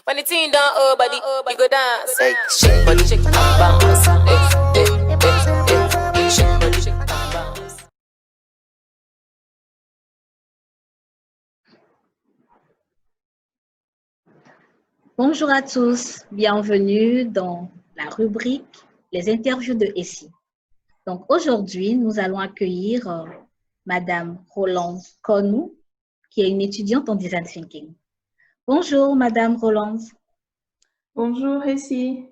When the team down her body, you go dance. Hey, shake body, shake and bounce. Hey, shake body, shake and bounce. Bonjour à tous, bienvenue dans la rubrique Les interviews de Essie. Donc aujourd'hui, nous allons accueillir Madame Rolande Konou, qui est une étudiante en design thinking. Bonjour Madame Rolande. Bonjour Essie.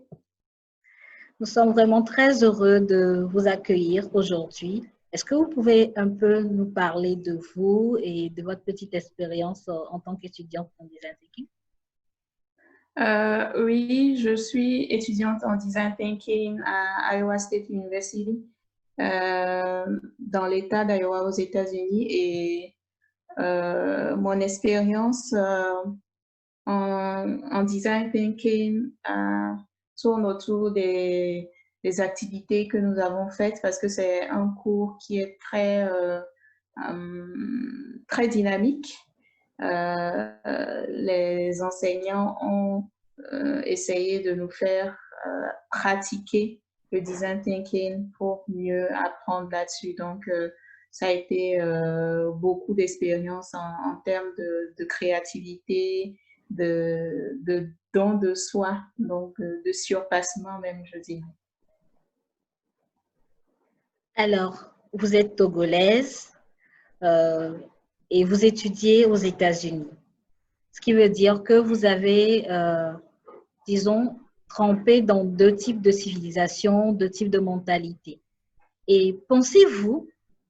Nous sommes vraiment très heureux de vous accueillir aujourd'hui. Est-ce que vous pouvez un peu nous parler de vous et de votre petite expérience en tant qu'étudiante en design thinking? Oui, je suis étudiante en design thinking à Iowa State University, dans l'État d'Iowa aux États-Unis, et mon expérience en design thinking tourne autour des activités que nous avons faites, parce que c'est un cours qui est très dynamique. Les enseignants ont essayé de nous faire pratiquer le design thinking pour mieux apprendre là-dessus. Donc, ça a été beaucoup d'expérience en termes de créativité, de don de soi, donc de surpassement même, je dirais. Alors, vous êtes togolaise et vous étudiez aux États-Unis, ce qui veut dire que vous avez, disons, trempé dans deux types de civilisations, deux types de mentalités. Et pensez-vous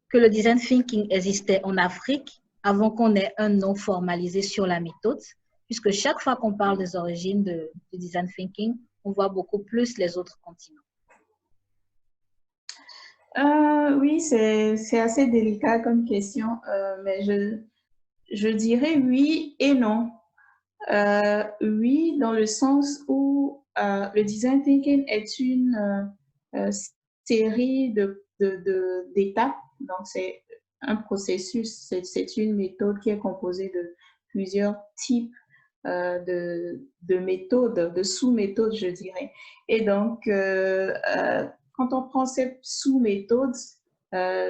que le design thinking existait en Afrique avant qu'on ait un nom formalisé sur la méthode, puisque chaque fois qu'on parle des origines du design thinking, on voit beaucoup plus les autres continents? Oui, c'est assez délicat comme question, mais je dirais oui et non. Oui, dans le sens où le design thinking est une série d'étapes. Donc, c'est un processus, c'est une méthode qui est composée de plusieurs types de méthodes, de sous-méthodes, je dirais. Et donc, quand on prend ces sous-méthodes,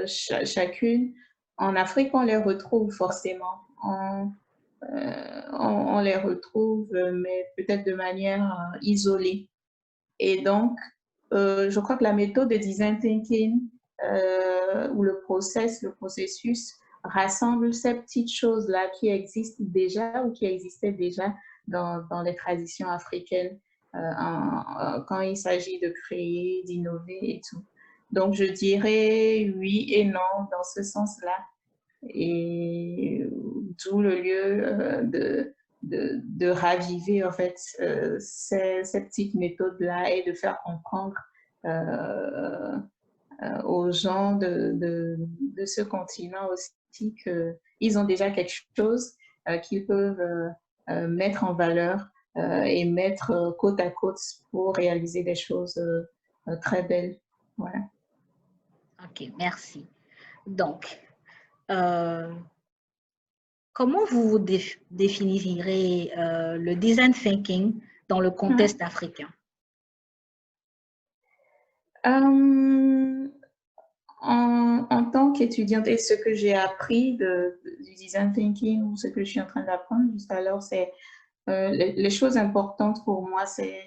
chacune, en Afrique, on les retrouve forcément. On les retrouve, mais peut-être de manière isolée. Et donc, je crois que la méthode de design thinking ou le processus rassemble ces petites choses-là qui existent déjà ou qui existaient déjà dans les traditions africaines quand il s'agit de créer, d'innover et tout. Donc, je dirais oui et non dans ce sens-là. Et d'où le lieu de raviver en fait ces petites méthodes-là et de faire comprendre aux gens de ce continent aussi qu'ils ont déjà quelque chose qu'ils peuvent mettre en valeur et mettre côte à côte pour réaliser des choses très belles. Voilà. Ok, merci. Donc, comment vous définirez le design thinking dans le contexte africain? En tant qu'étudiante, et ce que j'ai appris du design thinking ou ce que je suis en train d'apprendre juste alors, c'est les choses importantes pour moi, c'est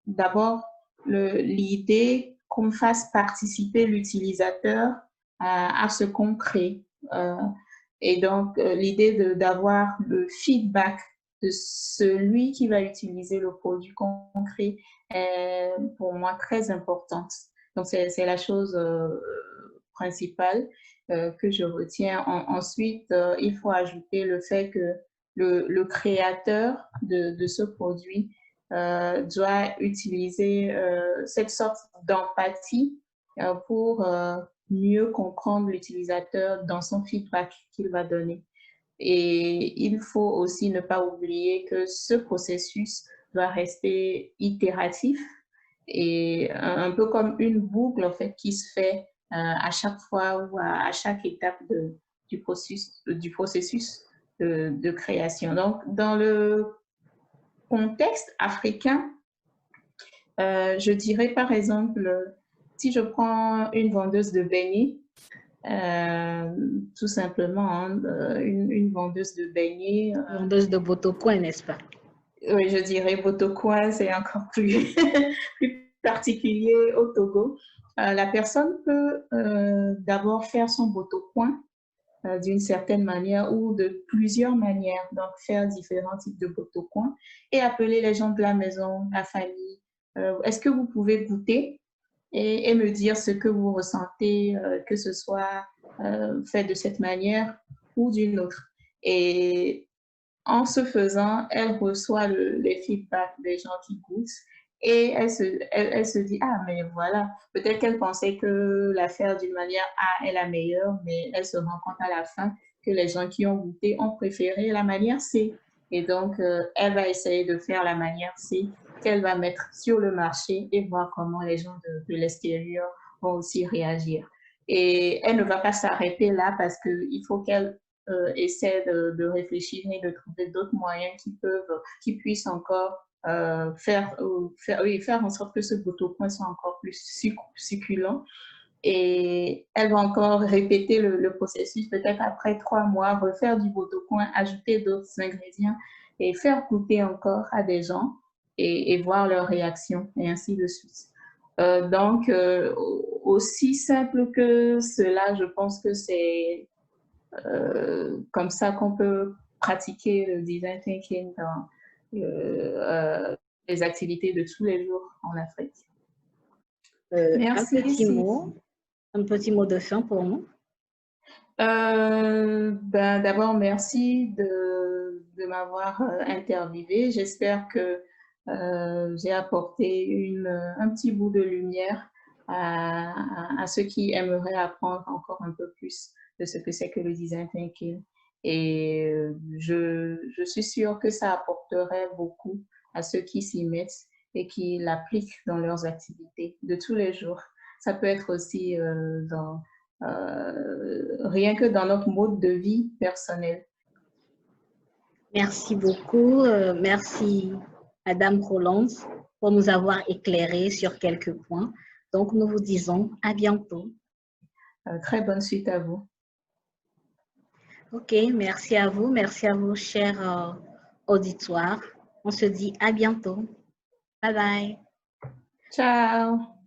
d'abord l'idée qu'on fasse participer l'utilisateur à ce qu'on crée. Et donc, l'idée d'avoir le feedback de celui qui va utiliser le produit qu'on crée est pour moi très importante. Donc, c'est la chose principale que je retiens. Ensuite, il faut ajouter le fait que le créateur de ce produit doit utiliser cette sorte d'empathie pour mieux comprendre l'utilisateur dans son feedback qu'il va donner. Et il faut aussi ne pas oublier que ce processus doit rester itératif et un peu comme une boucle en fait qui se fait à chaque fois ou à chaque étape du processus de création. Donc, dans le contexte africain, je dirais par exemple, si je prends une vendeuse de beignets, tout simplement, hein, une vendeuse de beignets. Vendeuse de Botocoin, n'est-ce pas? Oui, je dirais Botocoin, c'est encore plus, plus particulier au Togo. La personne peut d'abord faire son Botocoin d'une certaine manière ou de plusieurs manières, donc faire différents types de Botocoin et appeler les gens de la maison, la famille. Est-ce que vous pouvez goûter et me dire ce que vous ressentez, que ce soit fait de cette manière ou d'une autre. Et en ce faisant, elle reçoit les feedbacks des gens qui goûtent et elle se dit, ah, mais voilà, peut-être qu'elle pensait que la faire d'une manière A est la meilleure, mais elle se rend compte à la fin que les gens qui ont goûté ont préféré la manière C. Et donc, elle va essayer de faire la manière C qu'elle va mettre sur le marché et voir comment les gens de l'extérieur vont aussi réagir. Et elle ne va pas s'arrêter là parce qu'il faut qu'elle essaie de réfléchir et de trouver d'autres moyens qui puissent encore faire en sorte que ce Botocoin soit encore plus succulent. Et elle va encore répéter le processus, peut-être après 3 mois, refaire du Botocoin, ajouter d'autres ingrédients et faire goûter encore à des gens et voir leur réaction, et ainsi de suite. Donc, aussi simple que cela, je pense que c'est comme ça qu'on peut pratiquer le design thinking dans les activités de tous les jours en Afrique. Merci. Un petit mot de fin pour nous. D'abord, merci de m'avoir interviewé. J'espère que j'ai apporté un petit bout de lumière à ceux qui aimeraient apprendre encore un peu plus de ce que c'est que le design thinking. Et je suis sûre que ça apporterait beaucoup à ceux qui s'y mettent et qui l'appliquent dans leurs activités de tous les jours. Ça peut être aussi rien que dans notre mode de vie personnel. Merci beaucoup. Merci, Madame Roland, pour nous avoir éclairé sur quelques points. Donc, nous vous disons à bientôt. Très bonne suite à vous. OK, merci à vous, chers auditoires. On se dit à bientôt. Bye bye. Ciao.